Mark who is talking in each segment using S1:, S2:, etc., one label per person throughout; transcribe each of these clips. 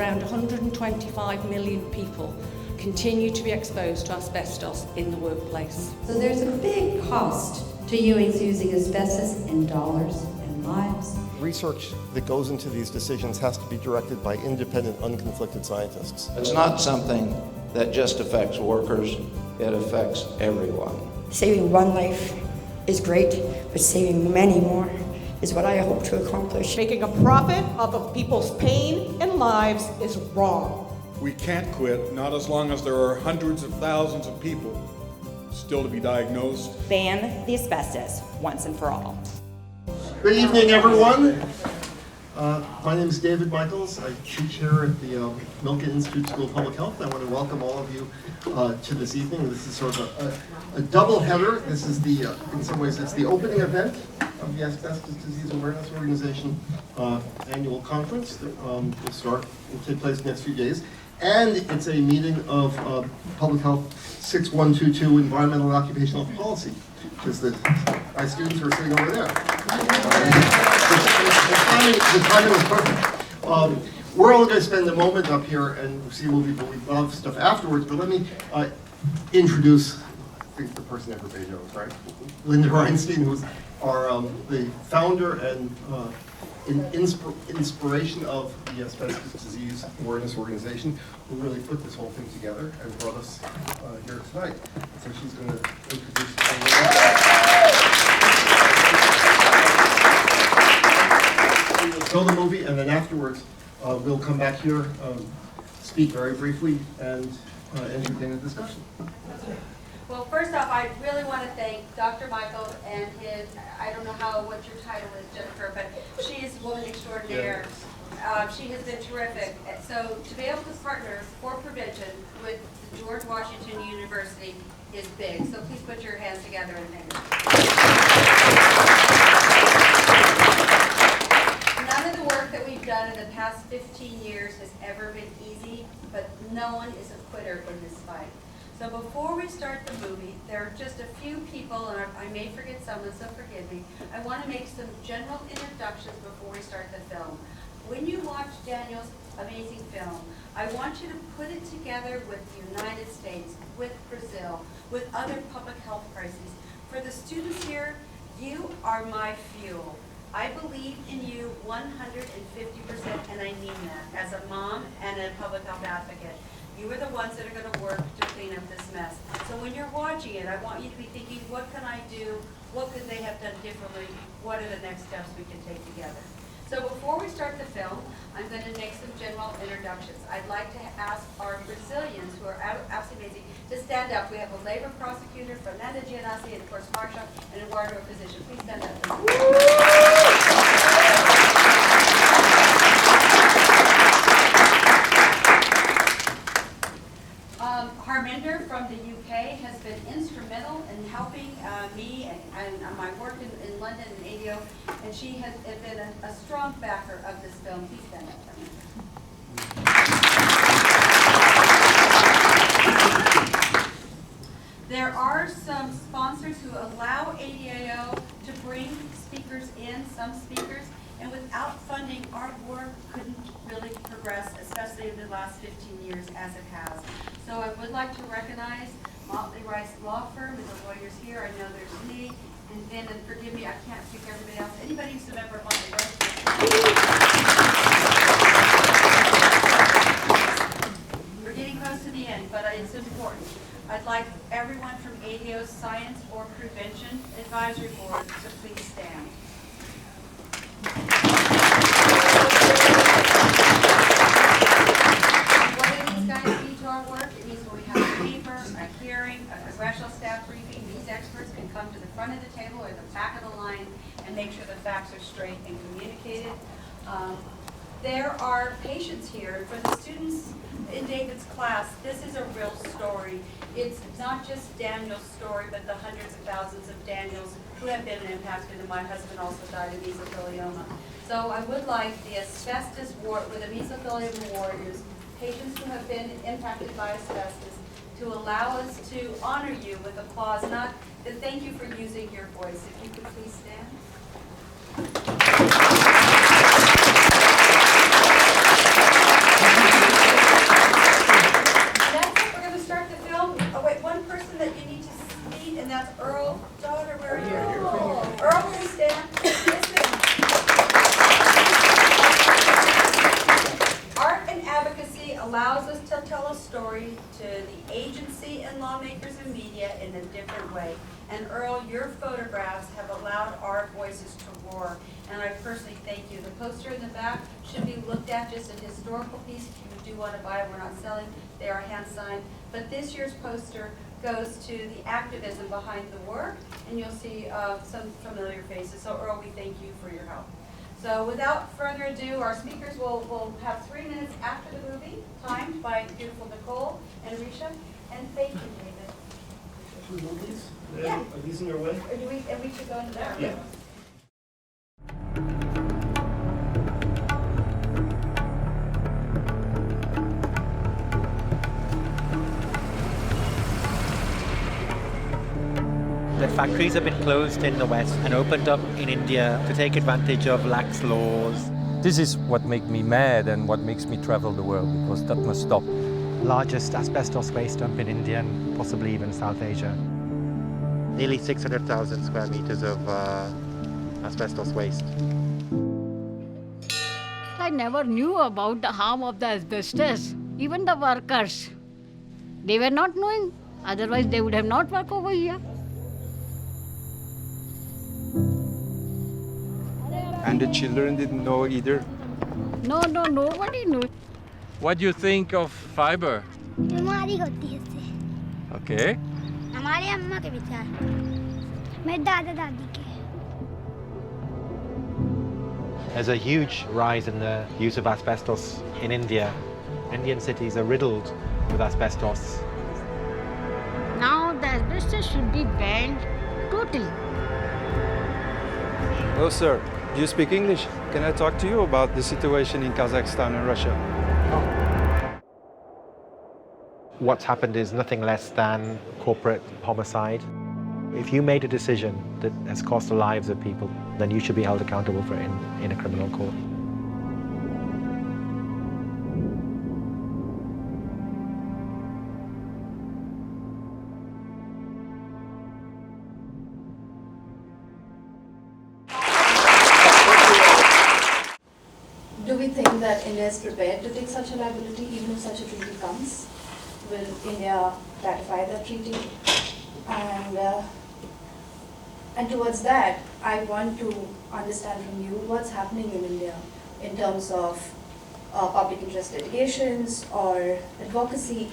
S1: around 125 million people continue to be exposed to asbestos in the workplace.
S2: So there's a big cost to UAs using asbestos in dollars and lives.
S3: Research that goes into these decisions has to be directed by independent, unconflicted scientists.
S4: It's not something that just affects workers, it affects everyone.
S5: Saving one life is great, but saving many more is what I hope to accomplish.
S6: Making a profit off of people's pain and lives is wrong.
S7: We can't quit, not as long as there are hundreds of thousands of people still to be diagnosed.
S8: Ban the asbestos once and for all.
S3: Good evening, everyone. My name is David Michaels. I teach here at the Milken Institute School of Public Health. I want to welcome all of you to this evening. This is sort of a double header. This is the, in some ways, it's the opening event of the Asbestos Disease Awareness Organization annual conference that will take place in the next few days. And it's a meeting of Public Health 6122 Environmental and Occupational Policy, because my students are sitting over there. The timing was perfect. We're all going to spend a moment up here and see a movie, but we love stuff afterwards. But let me introduce, I think the person everybody knows, right? Linda Reinstein, who's the founder and inspiration of the Asbestos Disease Awareness Organization, who really put this whole thing together and brought us here tonight. So she's going to introduce we'll show the movie, and then afterwards we'll come back here, speak very briefly, and entertain a discussion.
S9: Well, first off, I really want to thank Dr. Michael and his, I don't know what your title is, Jennifer, but she is a woman extraordinaire. She has been terrific. So to be able to partner for prevention with George Washington University is big. So please put your hands together and thank them. None of the work that we've done in the past 15 years has ever been easy, but no one is a quitter in this fight. So before we start the movie, there are just a few people, and I may forget someone, so forgive me. I want to make some general introductions before we start the film. When you watch Daniel's amazing film, I want you to put it together with the United States, with Brazil, with other public health crises. For the students here, you are my fuel. I believe in you 150%, and I mean that, as a mom and a public health advocate. You are the ones that are going to work to clean up this mess. So when you're watching it, I want you to be thinking, what can I do? What could they have done differently? What are the next steps we can take together? So before we start the film, I'm going to make some general introductions. I'd like to ask our Brazilians, who are absolutely amazing, to stand up. We have a labor prosecutor, Fernanda Gianassi, and of course Marsha, and Eduardo, a physician. Please stand up. Harminder from the UK has been instrumental in helping me and my work in London and ADAO, and she has been a strong backer of this film. Please stand up, Harminder. There are some sponsors who allow ADAO to bring speakers in, some speakers, and without funding, our work couldn't really progress, especially in the last 15 years as it has. So I would like to recognize Motley Rice Law Firm and the lawyers here. I know there's me, and then, and forgive me, I can't pick everybody else. Anybody who's a member of Motley Rice? We're getting close to the end, but it's important. I'd like everyone from ADAO's Science or Prevention Advisory Board to please stand. What do these guys mean to our work? It means when we have a paper, a hearing, a congressional staff briefing, these experts can come to the front of the table or the back of the line and make sure the facts are straight and communicated. There are patients here. For the students in David's class, this is a real story. It's not just Daniel's story, but the hundreds of thousands of Daniels who have been impacted, and my husband also died of mesothelioma. So I would like the asbestos ward, with the mesothelioma warriors, patients who have been impacted by asbestos, to allow us to honor you with applause, not to thank you for using your voice. If you could please stand. to tell a story to the agency and lawmakers and media in a different way. And Earl, your photographs have allowed our voices to roar, and I personally thank you. The poster in the back should be looked at, just a historical piece. If you do want to buy it, we're not selling. They are hand-signed. But this year's poster goes to the activism behind the work, and you'll see some familiar faces. So Earl, we thank you for your help. So without further ado, our speakers will have 3 minutes after the movie, timed by beautiful Nicole and Risha. And thank you, David.
S3: Should we move these?
S9: Yeah.
S3: Are these in your way?
S9: Or do we should go into there?
S3: Yeah.
S10: The factories have been closed in the West and opened up in India to take advantage of lax laws.
S11: This is what makes me mad and what makes me travel the world, because that must stop.
S10: Largest asbestos waste dump in India and possibly even South Asia. Nearly 600,000 square meters of asbestos waste.
S12: I never knew about the harm of the asbestos. Even the workers, they were not knowing. Otherwise, they would have not worked over here.
S11: And the children didn't know either.
S12: No, nobody knew.
S11: What do you think of fiber?
S13: बीमारी होती है इससे।
S11: Okay.
S13: हमारे अम्मा के विचार, मेरे दादा दादी के।
S10: There's a huge rise in the use of asbestos in India. Indian cities are riddled with asbestos.
S12: Now the asbestos should be banned totally.
S11: Oh, sir. Do you speak English? Can I talk to you about the situation in Kazakhstan and Russia?
S10: What's happened is nothing less than corporate homicide. If you made a decision that has cost the lives of people, then you should be held accountable for it in a criminal court.
S14: Do we think that India is prepared to take such a liability even if such a treaty comes? Will India ratify that treaty? And towards that, I want to understand from you what's happening in India in terms of public interest litigations or advocacy.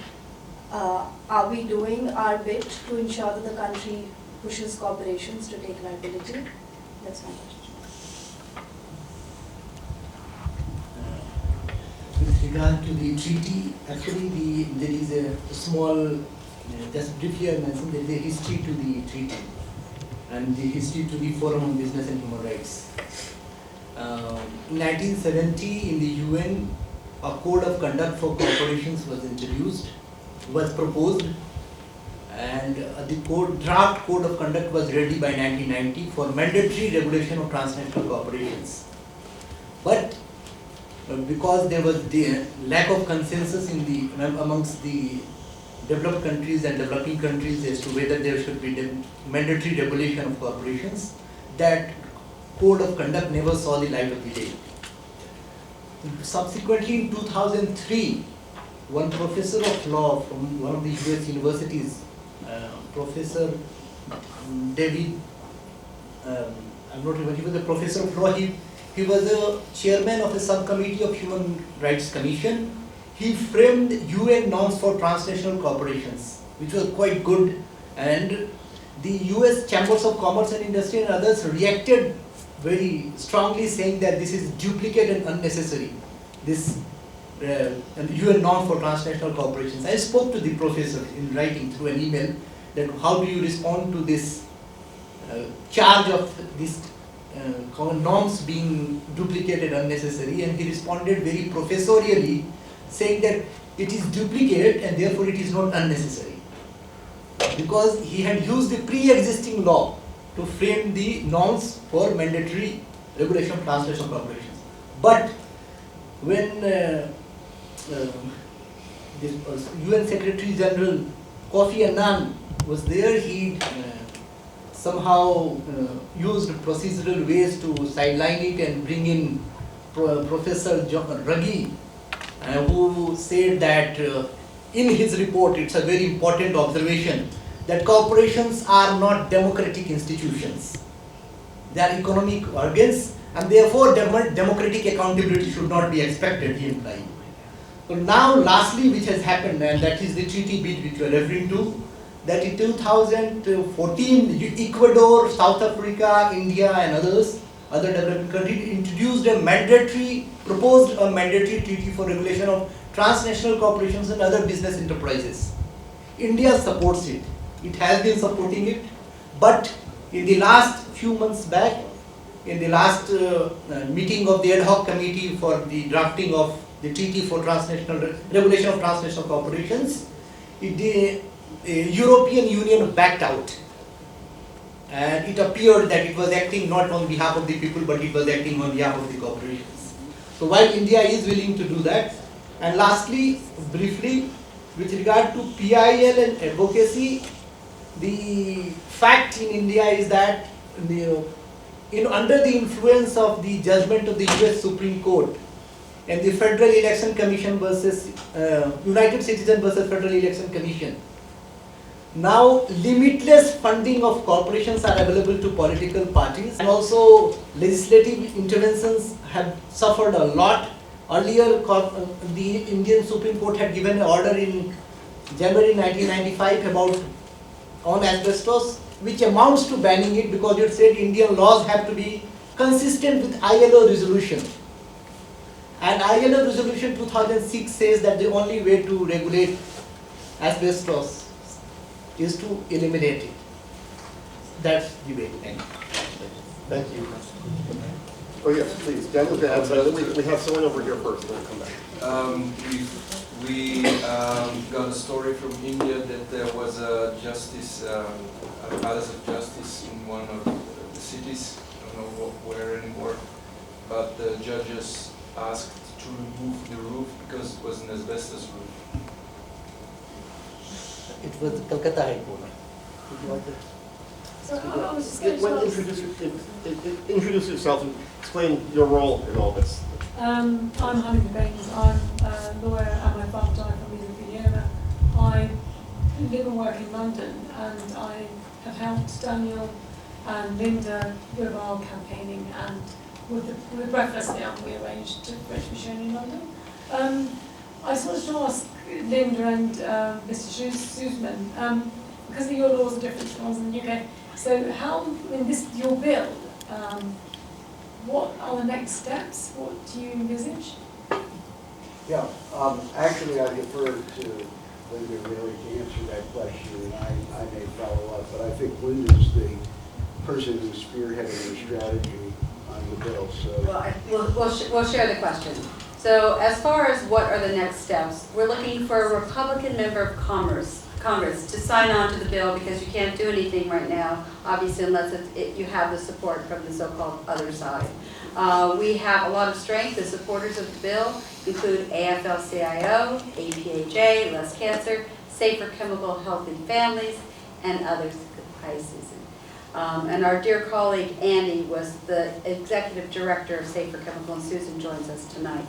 S14: Are we doing our bit to ensure that the country pushes corporations to take liability? That's my question.
S15: With regard to the treaty, actually there is a small, just briefly I mentioned, there is a history to the treaty and the history to the Forum on Business and Human Rights. In 1970 in the UN, a code of conduct for corporations was introduced, was proposed, and the draft code of conduct was ready by 1990 for mandatory regulation of transnational corporations. But because there was the lack of consensus amongst the developed countries and developing countries as to whether there should be mandatory regulation of corporations, that code of conduct never saw the light of the day. Subsequently, in 2003, one professor of law from one of the US universities, Professor David, I'm not remembering, he was a professor of law. He was a chairman of a subcommittee of Human Rights Commission. He framed UN norms for transnational corporations, which was quite good, and the US Chambers of Commerce and Industry and others reacted very strongly, saying that this is duplicate and unnecessary, this UN norm for transnational corporations. I spoke to the professor in writing through an email that how do you respond to this charge of this norms being duplicated unnecessary, and he responded very professorially saying that it is duplicate and therefore it is not unnecessary, because he had used the pre-existing law to frame the norms for mandatory regulation of transnational corporations. But when this UN Secretary General Kofi Annan was there, he somehow used procedural ways to sideline it and bring in Professor Ruggie who said that in his report, it's a very important observation, that corporations are not democratic institutions. They are economic organs, and therefore democratic accountability should not be expected, he implied. So now lastly which has happened, and that is the treaty bit which you are referring to, that in 2014 Ecuador, South Africa, India and other developing countries proposed a mandatory treaty for regulation of transnational corporations and other business enterprises. India supports it. It has been supporting it, but in the last few months back, in the last meeting of the ad hoc committee for the drafting of the treaty for regulation of transnational corporations, the European Union backed out. And it appeared that it was acting not on behalf of the people, but it was acting on behalf of the corporations. So while India is willing to do that, and lastly, briefly, with regard to PIL and advocacy, the fact in India is that under the influence of the judgment of the US Supreme Court and the Federal Election Commission versus United Citizen versus Federal Election Commission, now limitless funding of corporations are available to political parties, and also legislative interventions have suffered a lot. Earlier, the Indian Supreme Court had given an order in January 1995 on asbestos, which amounts to banning it, because it said Indian laws have to be consistent with ILO resolution. And ILO resolution 2006 says that the only way to regulate asbestos is to eliminate it. That's the way.
S3: Thank you. Oh yes, please. Daniel, we have someone over here first, then we'll come back.
S16: We got a story from India that there was a justice, a palace of justice in one of the cities, I don't know where anymore, but the judges asked to remove the roof because it was an asbestos roof.
S15: It was the Calcutta High Court. Would you like to?
S13: So I was just going to
S3: Introduce yourself and explain your role in all this.
S17: I'm Harminder Bains. I'm a lawyer and my father died from mesothelioma. I live and work in London, and I have helped Daniel and Linda with our campaigning, and with Breathless now we arranged for it to be shown in London. I just wanted to ask Linda and Mr. Suzman, because your laws are different to the ones in the UK, so how, in this, your bill, what are the next steps? What do you envisage?
S18: Yeah, actually I defer to Linda really to answer that question, and I may follow up, but I think Linda's the person who's spearheading the strategy on the bill, so.
S9: Well, we'll share the question. So as far as what are the next steps, we're looking for a Republican member of Congress to sign on to the bill, because you can't do anything right now, obviously, unless you have the support from the so-called other side. We have a lot of strength. The supporters of the bill include AFL-CIO, APHA, Less Cancer, Safer Chemical Healthy Families, and others. And our dear colleague Andy was the executive director of Safer Chemical, and Susan joins us tonight.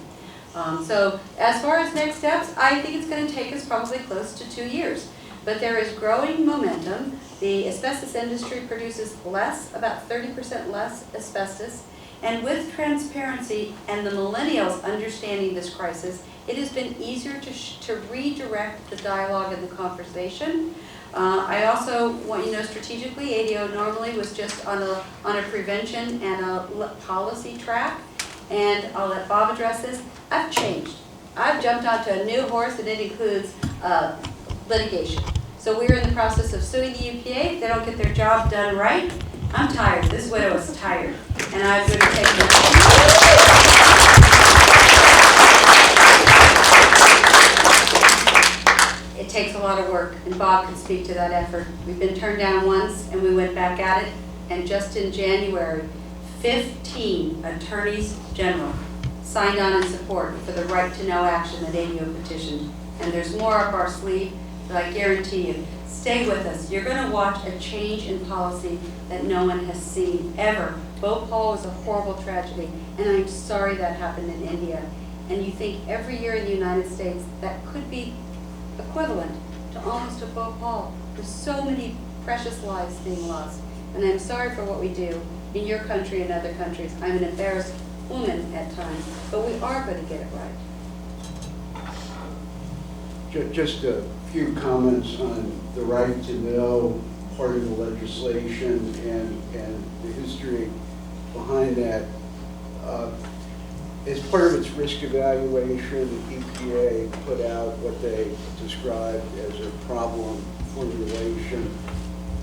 S9: So as far as next steps, I think it's going to take us probably close to 2 years. But there is growing momentum. The asbestos industry produces less, about 30% less asbestos. And with transparency and the millennials understanding this crisis, it has been easier to redirect the dialogue and the conversation. I also want you to know strategically, ADAO normally was just on a prevention and a policy track. And I'll let Bob address this. I've changed. I've jumped onto a new horse, and it includes litigation. So we're in the process of suing the EPA if they don't get their job done right. I'm tired. This is when I was tired. And I'm going to take it. It takes a lot of work, and Bob can speak to that effort. We've been turned down once, and we went back at it. And just in January, 15 attorneys general signed on in support for the right to know action that ADAO petitioned. And there's more up our sleeve, but I guarantee you, stay with us. You're going to watch a change in policy that no one has seen ever. Bhopal was a horrible tragedy, and I'm sorry that happened in India. And you think every year in the United States that could be equivalent to almost a bhopal. There's so many precious lives being lost. And I'm sorry for what we do in your country and other countries. I'm an embarrassed woman at times, but we are going to get it right.
S18: Just a few comments on the right to know part of the legislation and the history behind that. As part of its risk evaluation, the EPA put out what they described as a problem formulation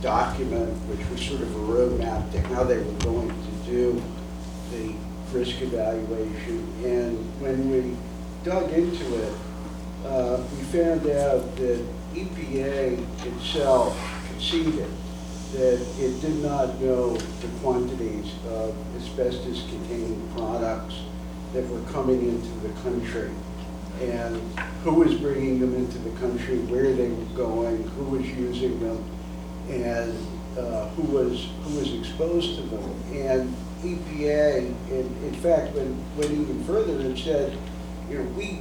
S18: document, which was sort of a roadmap to how they were going to do the risk evaluation. And when we dug into it, we found out that EPA itself conceded that it did not know the quantities of asbestos-containing products that were coming into the country, and who was bringing them into the country, where they were going, who was using them, and who was exposed to them. And EPA, in fact, went even further and said, you know, we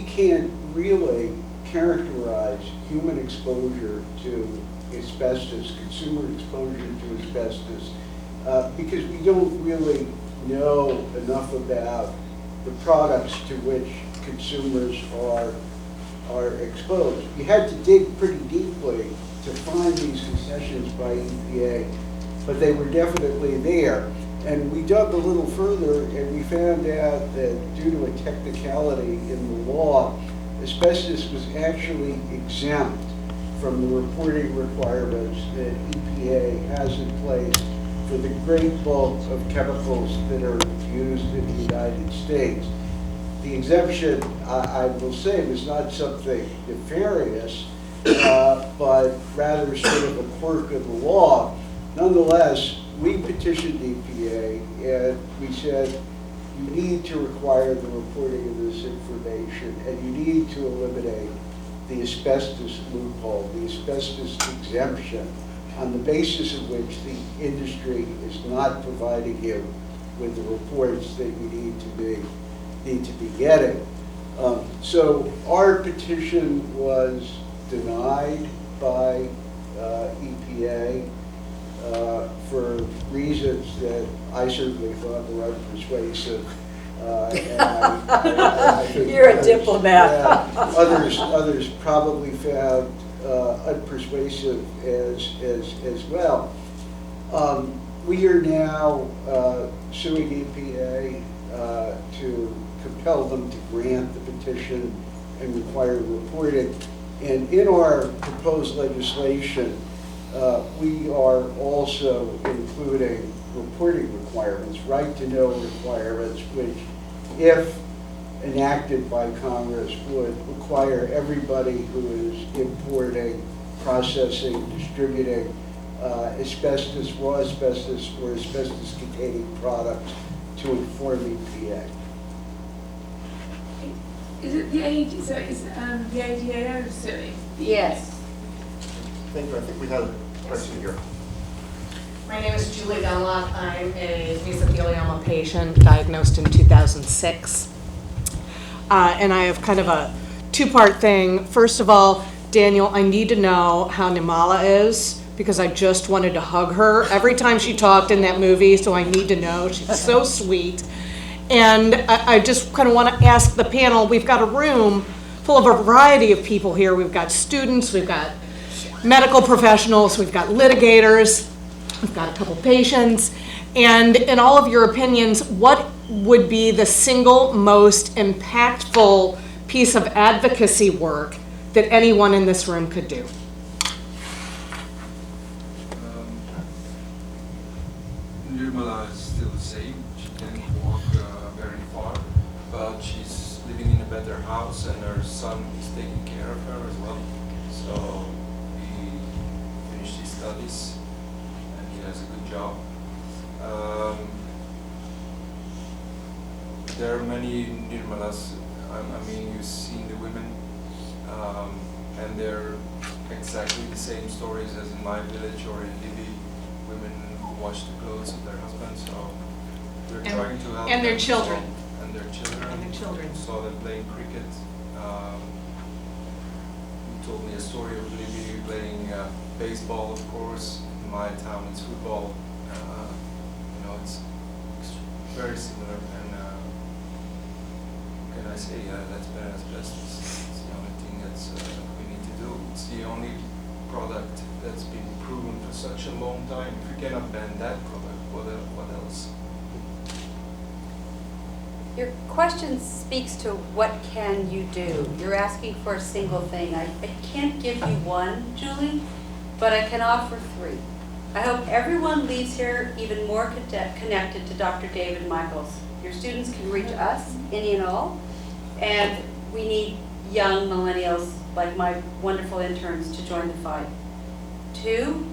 S18: can't really characterize human exposure to asbestos, consumer exposure to asbestos, because we don't really know enough about the products to which consumers are exposed. You had to dig pretty deeply to find these concessions by EPA, but they were definitely there. And we dug a little further and we found out that due to a technicality in the law, asbestos was actually exempt from the reporting requirements that EPA has in place for the great bulk of chemicals that are used in the United States. The exemption, I will say, was not something nefarious, but rather sort of a quirk of the law. Nonetheless, we petitioned EPA and we said, you need to require the reporting of this information and you need to eliminate the asbestos loophole, the asbestos exemption, on the basis of which the industry is not providing you with the reports that you need to be getting. So our petition was denied by EPA for reasons that I certainly thought were unpersuasive. I think
S6: You're a diplomat.
S18: Yeah, others probably found unpersuasive as well. We are now suing EPA to compel them to grant the petition and require reporting. And in our proposed legislation, we are also including reporting requirements, right to know requirements, which, if enacted by Congress, would require everybody who is importing, processing, distributing asbestos, raw asbestos, or asbestos-containing products to inform EPA.
S17: Is it the the ADAO suing?
S9: Yes.
S3: I think we had a question here.
S6: My name is Julie Dunlop. I'm a mesothelioma patient diagnosed in 2006. And I have kind of a two-part thing. First of all, Daniel, I need to know how Nimala is because I just wanted to hug her every time she talked in that movie, so I need to know. She's so sweet. And I just kind of want to ask the panel, we've got a room full of a variety of people here. We've got students, we've got medical professionals, we've got litigators, we've got a couple patients. And in all of your opinions, what would be the single most impactful piece of advocacy work that anyone in this room could do?
S16: Nirmala is still the same. She can't walk very far, but she's living in a better house and her son is taking care of her as well. So he finished his studies and he has a good job. There are many Nirmalas. I mean, you've seen the women, and they're exactly the same stories as in my village or in Libya. Women who wash the clothes of their husbands. So we're trying to help.
S6: And their
S16: them
S6: children.
S16: as well. and their children.
S6: And their children.
S16: Saw them playing cricket. He told me a story of Felipe playing baseball, of course. In my town, it's football. You know, it's very similar. And what can I say? Let's ban asbestos. It's the only thing that's we need to do. It's the only product that's been proven for such a long time. If you cannot ban that product, what else?
S9: Your question speaks to what can you do. You're asking for a single thing. I can't give you one, Julie, but I can offer three. I hope everyone leaves here even more connected to Dr. David Michaels. Your students can reach us, any and all, and we need young millennials like my wonderful interns to join the fight. Two,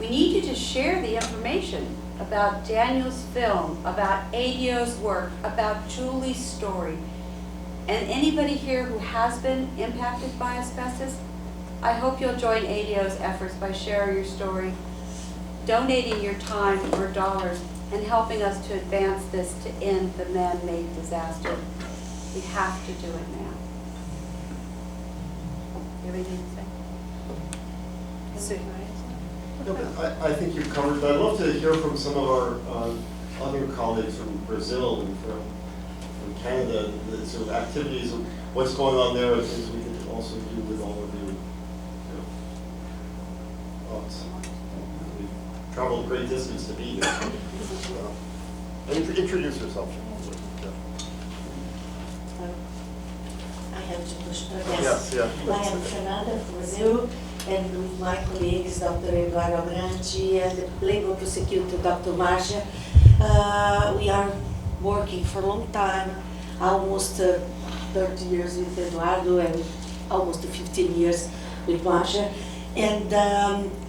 S9: we need you to share the information about Daniel's film, about ADAO's work, about Julie's story. And anybody here who has been impacted by asbestos, I hope you'll join ADAO's efforts by sharing your story, donating your time or dollars, and helping us to advance this to end the man-made disaster. We have to do it now. You have anything to say?
S3: No, but I think you've covered that. I'd love to hear from some of our other colleagues from Brazil and from Canada, the sort of activities of what's going on there and things we can also do with all of you. We've traveled a great distance to be here. Introduce yourself.
S19: I have to push.
S3: Yes, yeah.
S19: I am Fernanda from Brazil, and with my colleagues, Dr. Eduardo Algranti and the labor prosecutor, Dr. Marcia, we are working for a long time, almost 30 years with Eduardo and almost 15 years with Marcia. And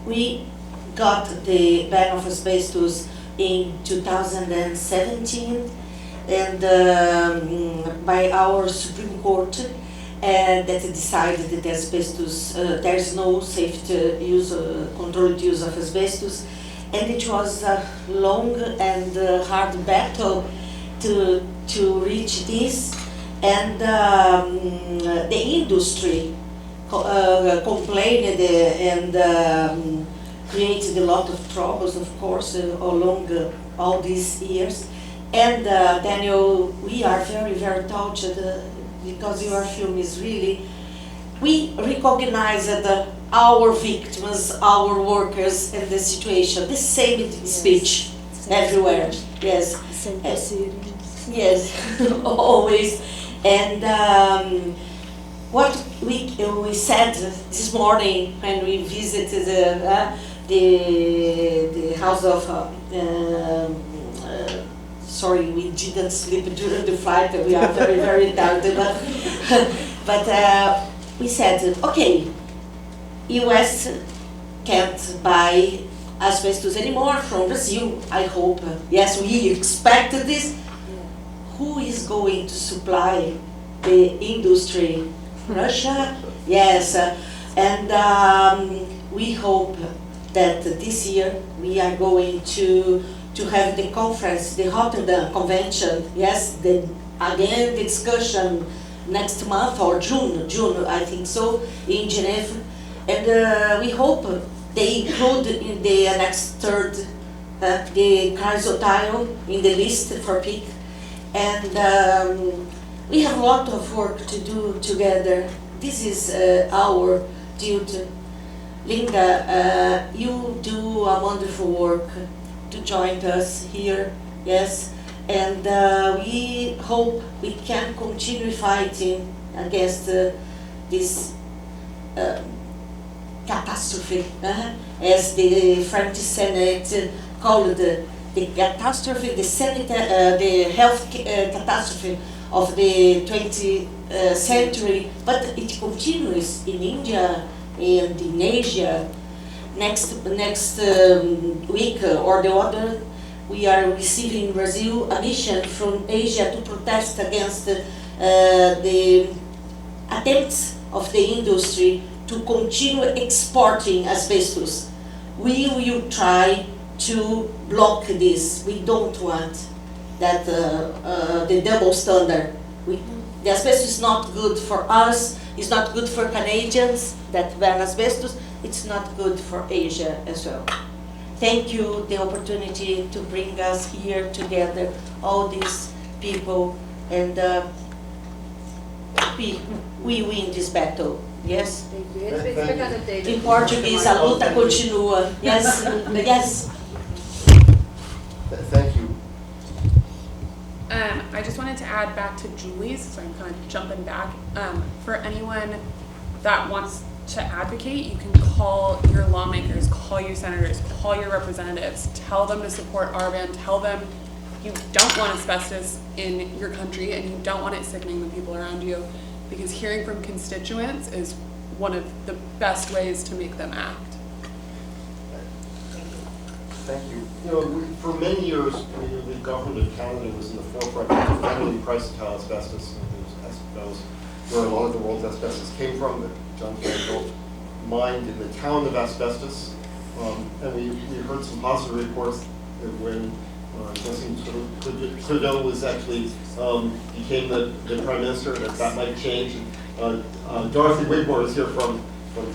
S19: we got the ban of asbestos in 2017 and by our Supreme Court, and that decided that asbestos, there is no safe use, controlled use of asbestos, and it was a long and hard battle to reach this, and the industry complained and created a lot of troubles, of course, along all these years. And Daniel, we are very, very touched because your film is really, we recognize our victims, our workers, and the situation, the same speech everywhere. Yes. Yes, always. And what we said this morning when we visited the house of sorry, we didn't sleep during the flight. We are very, very tired. But we said, okay, US can't buy asbestos anymore from Brazil, I hope. Yes, we expected this. Who is going to supply the industry? Russia? Yes. And we hope that this year we are going to have the conference, the Rotterdam Convention, yes, the discussion next month or June, I think so, in Geneva. And we hope they include in the next third the chrysotile in the list for PIC. And we have a lot of work to do together. This is our duty. Linda, you do a wonderful work to join us here, yes, and we hope we can continue fighting against this catastrophe, as the French Senate called the catastrophe, the health catastrophe of the 20th century, but it continues in India and in Asia. Next week or the other, we are receiving in Brazil a mission from Asia to protest against the attempts of the industry to continue exporting asbestos. We will try to block this. We don't want. that the double standard. The asbestos is not good for us, it's not good for Canadians that ban asbestos, it's not good for Asia as well. Thank you, the opportunity to bring us here together, all these people, and we win this battle. Yes?
S9: It's because of David.
S19: In Portuguese, a luta continua. Yes, yes.
S3: Thank you.
S20: I just wanted to add back to Julie's, so I'm kind of jumping back. For anyone that wants to advocate, you can call your lawmakers, call your senators, call your representatives, tell them to support our ban, tell them you don't want asbestos in your country and you don't want it sickening the people around you, because hearing from constituents is one of the best ways to make them act.
S3: Thank you. You know, for many years, the government of Canada was in the forefront of defending price-of asbestos. That was where a lot of the world's asbestos came from, that John Franco mined in the town of Asbestos. And we heard some positive reports that when Justin Trudeau was actually became the Prime Minister, that might change. Dorothy Wigmore is here from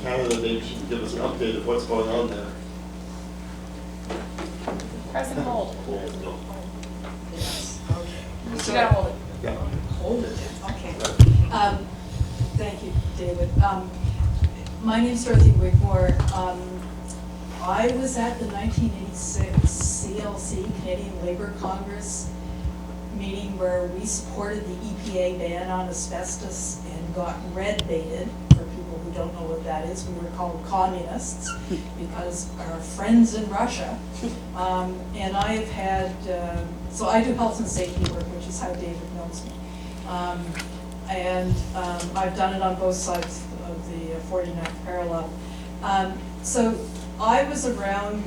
S3: Canada. Maybe she can give us an update of what's going on there.
S20: Press and hold.
S21: Yes. Okay.
S20: You gotta hold it.
S3: Yeah.
S21: Hold it. Okay. Thank you, David. My name's Dorothy Wigmore. I was at the 1986 CLC, Canadian Labour Congress, meeting where we supported the EPA ban on asbestos and got red baited. For people who don't know what that is, we were called communists because our friends in Russia. And I've had, so I do health and safety work, which is how David knows me. I've done it on both sides of the 49th parallel. So I was around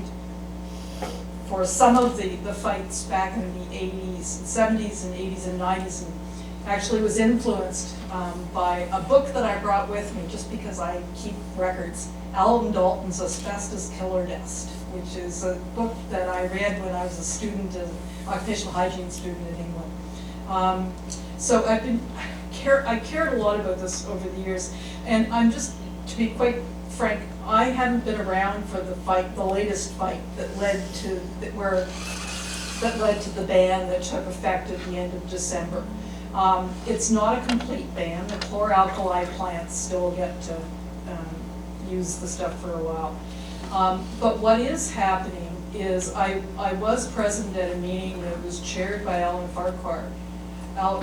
S21: for some of the fights back in the 80s, 70s and 80s and 90s, and actually was influenced by a book that I brought with me just because I keep records, Alan Dalton's Asbestos Killer Nest, which is a book that I read when I was a student, an occupational hygiene student in England. So I cared a lot about this over the years, and I'm just, to be quite frank, I haven't been around for the latest fight that led to the ban that took effect at the end of December. It's not a complete ban. The chloralkali plants still get to use the stuff for a while. But what is happening is I was present at a meeting that was chaired by Alan Farquhar, a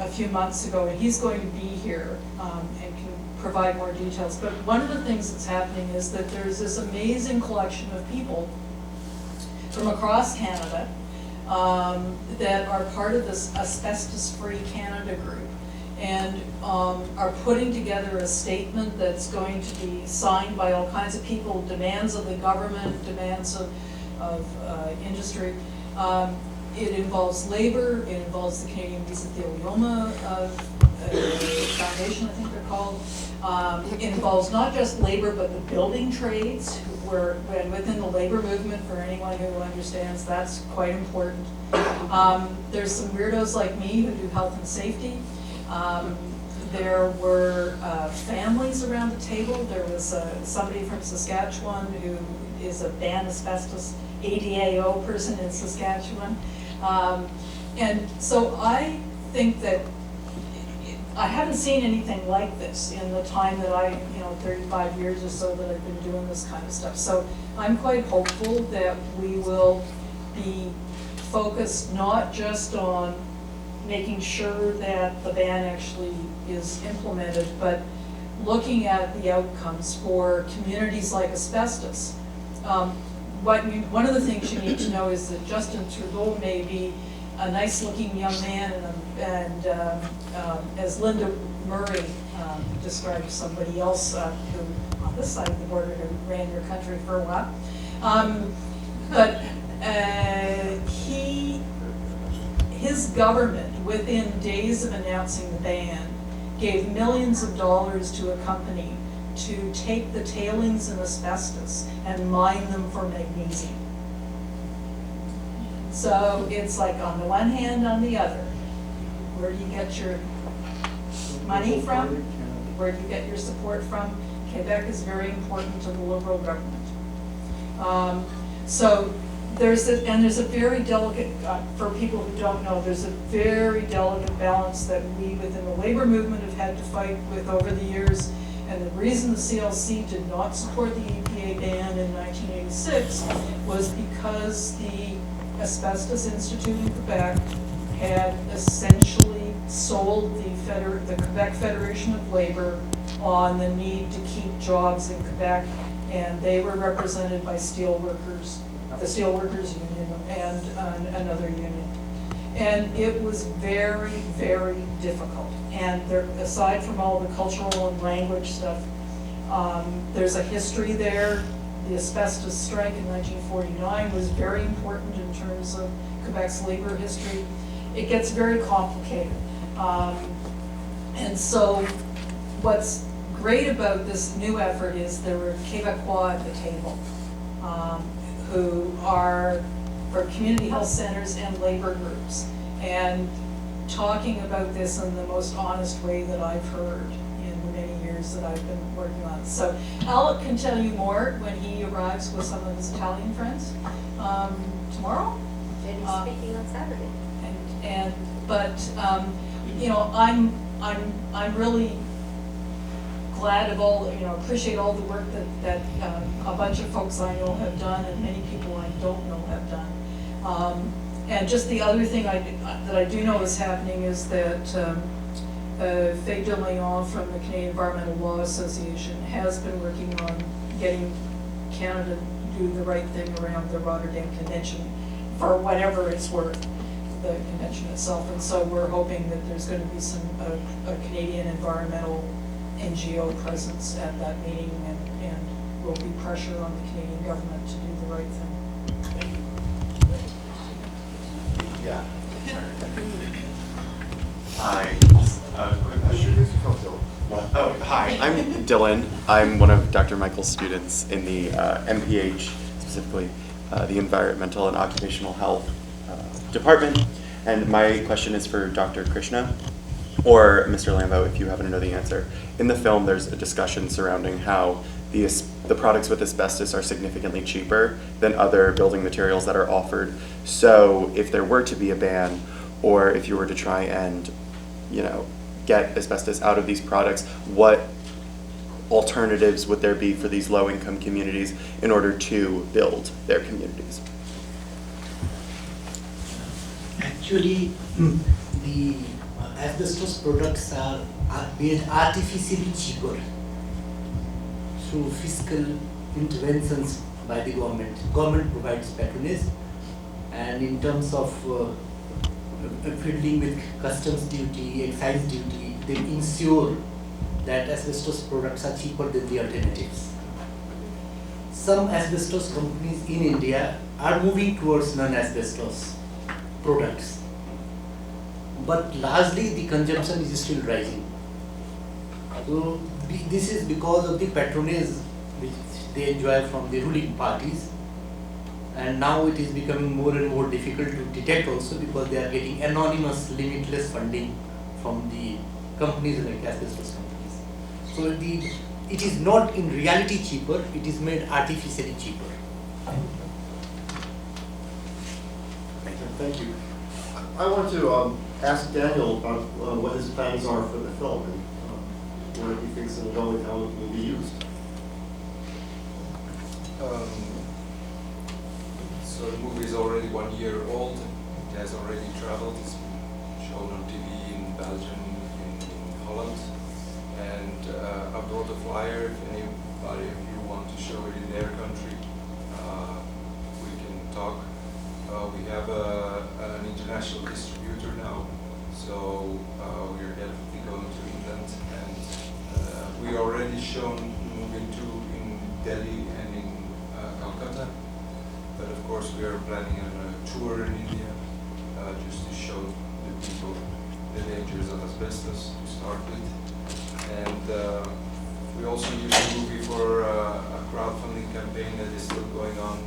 S21: few months ago, and he's going to be here and can provide more details. But one of the things that's happening is that there's this amazing collection of people from across Canada that are part of this Asbestos-Free Canada group, and are putting together a statement that's going to be signed by all kinds of people, demands of the government, demands of industry. It involves labor, it involves the Canadian Mesothelioma Foundation, I think they're called. It involves not just labor, but the building trades, and within the labor movement, for anyone who understands, that's quite important. There's some weirdos like me who do health and safety. There were families around the table. There was somebody from Saskatchewan who is a ban asbestos ADAO person in Saskatchewan. And so I think that I haven't seen anything like this in the time that 35 years or so that I've been doing this kind of stuff. So I'm quite hopeful that we will be focused not just on making sure that the ban actually is implemented, but looking at the outcomes for communities like Asbestos. One of the things you need to know is that Justin Trudeau may be a nice-looking young man, and as Linda Murray described somebody else who, on this side of the border, who ran your country for a while. But his government, within days of announcing the ban, gave millions of dollars to a company to take the tailings in asbestos and mine them for magnesium. So it's like on the one hand, on the other. Where do you get your money from? Where do you get your support from? Quebec is very important to the Liberal government. So there's a very delicate, for people who don't know, there's a very delicate balance that we within the labor movement have had to fight with over the years. And the reason the CLC did not support the EPA ban in 1986 was because the Asbestos Institute in Quebec had essentially sold the Quebec Federation of Labor on the need to keep jobs in Quebec, and they were represented by steelworkers, the Steelworkers Union and another union. And it was very, very difficult. And there, aside from all the cultural and language stuff, there's a history there. The asbestos strike in 1949 was very important in terms of Quebec's labor history. It gets very complicated. And so what's great about this new effort is there were Quebecois at the table who are for community health centers and labor groups, and talking about this in the most honest way that I've heard in the many years that I've been working on it. So Alec can tell you more when he arrives with some of his Italian friends tomorrow.
S9: And he's speaking on Saturday.
S21: But you know, I'm really glad of all, appreciate all the work that a bunch of folks I know have done and many people I don't know have done. And just the other thing that I do know is happening is that Faye de Leon from the Canadian Environmental Law Association has been working on getting Canada to do the right thing around the Rotterdam Convention for whatever it's worth, the convention itself. And so we're hoping that there's going to be a Canadian environmental NGO presence at that meeting, and will be pressure on the Canadian government to do the right thing.
S1: Yeah. Hi. Quick question. Oh, hi. I'm Dylan. I'm one of Dr. Michael's students in the MPH, specifically the Environmental and Occupational Health Department. And my question is for Dr. Krishna, or Mr. Lambo, if you happen to know the answer. In the film, there's a discussion surrounding how the products with asbestos are significantly cheaper than other building materials that are offered. So if there were to be a ban, or if you were to try and, get asbestos out of these products, what alternatives would there be for these low-income communities in order to build their communities?
S15: Actually, the asbestos products are made artificially cheaper through fiscal interventions by the government. Government provides patronage, and in terms of fiddling with customs duty, excise duty, they ensure that asbestos products are cheaper than the alternatives. Some asbestos companies in India are moving towards non-asbestos products, but largely the consumption is still rising. So this is because of the patronage which they enjoy from the ruling parties, and now it is becoming more and more difficult to detect also, because they are getting anonymous, limitless funding from the companies like asbestos companies. So it is not in reality cheaper, it is made artificially cheaper.
S3: Thank you. I want to ask Daniel about what his plans are for the film and where he thinks it'll go and how it will be used.
S16: So the movie is already 1 year old. It has already traveled. It's been shown on TV in Belgium, in Holland. And I brought a flyer if anybody of you want to show it in their country. We can talk. We have an international distributor now, so we're definitely going to England. And we already shown the movie in Delhi and in Calcutta. But of course we are planning a tour in India just to show the people the dangers of asbestos to start with. And we also use the movie for a crowdfunding campaign that is still going on.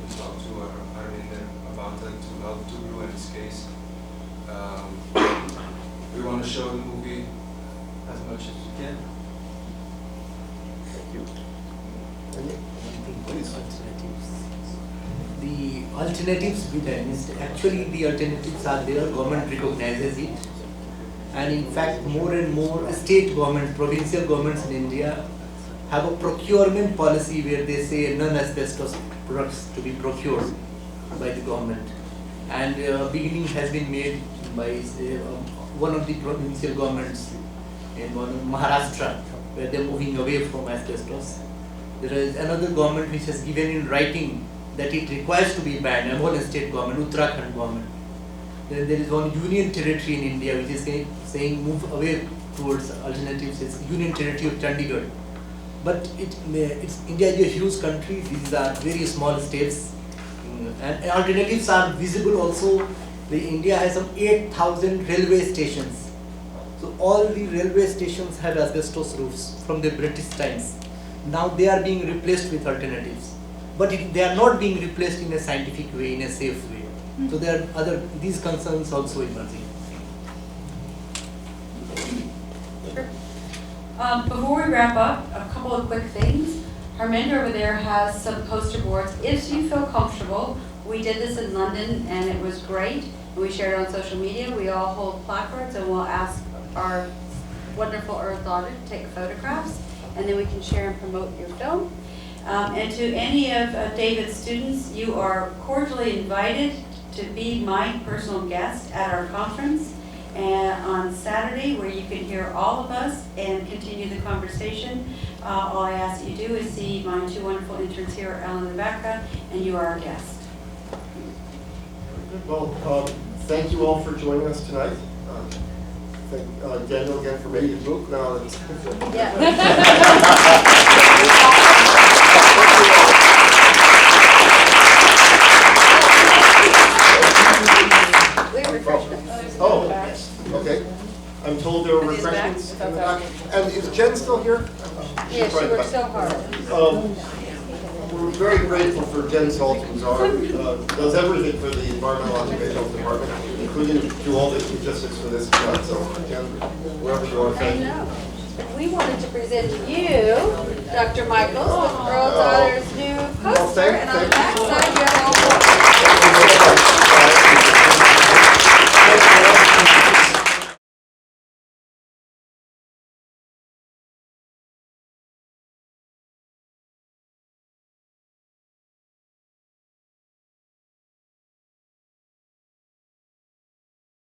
S16: We talked to Harminder about that to help to Ruin's case. We want to show the movie as much as we can.
S3: Thank you.
S15: The alternatives we done actually the alternatives are there, government recognizes it. And in fact, more and more state government, provincial governments in India have a procurement policy where they say non-asbestos products to be procured by the government. And beginning has been made by one of the provincial governments in Maharashtra, where they're moving away from asbestos. There is another government which has given in writing that it requires to be banned, and one state government, Uttarakhand government. Then there is one union territory in India which is saying move away towards alternatives. It's Union Territory of Chandigarh. But India is a huge country. These are very small states, and alternatives are visible also. India has some 8,000 railway stations. So all the railway stations had asbestos roofs from the British times. Now they are being replaced with alternatives, but they are not being replaced in a scientific way, in a safe way. So there are these concerns also emerging.
S9: Before we wrap up, a couple of quick things. Harminder over there has some poster boards. If you feel comfortable, we did this in London and it was great. We shared it on social media. We all hold placards and we'll ask our wonderful Earth Audit to take photographs, and then we can share and promote your film. And to any of David's students, you are cordially invited to be my personal guest at our conference on Saturday, where you can hear all of us and continue the conversation. All I ask that you do is see my two wonderful interns here, Ellen in the background, and you are our guest.
S3: Well, thank you all for joining us tonight. Thank Daniel again for making the book. Now that's oh, okay. I'm told there are refreshments in the back. And is Jen still here?
S9: Yeah, she worked so hard.
S3: We're very grateful for Jen Salt, who's does everything for the Environmental Occupational Department, including do all the logistics for this job. So, Jen, wherever you are, thank you.
S9: We wanted to present to you, Dr. Michaels, with Earl Daughter's new poster, and on the back side you have all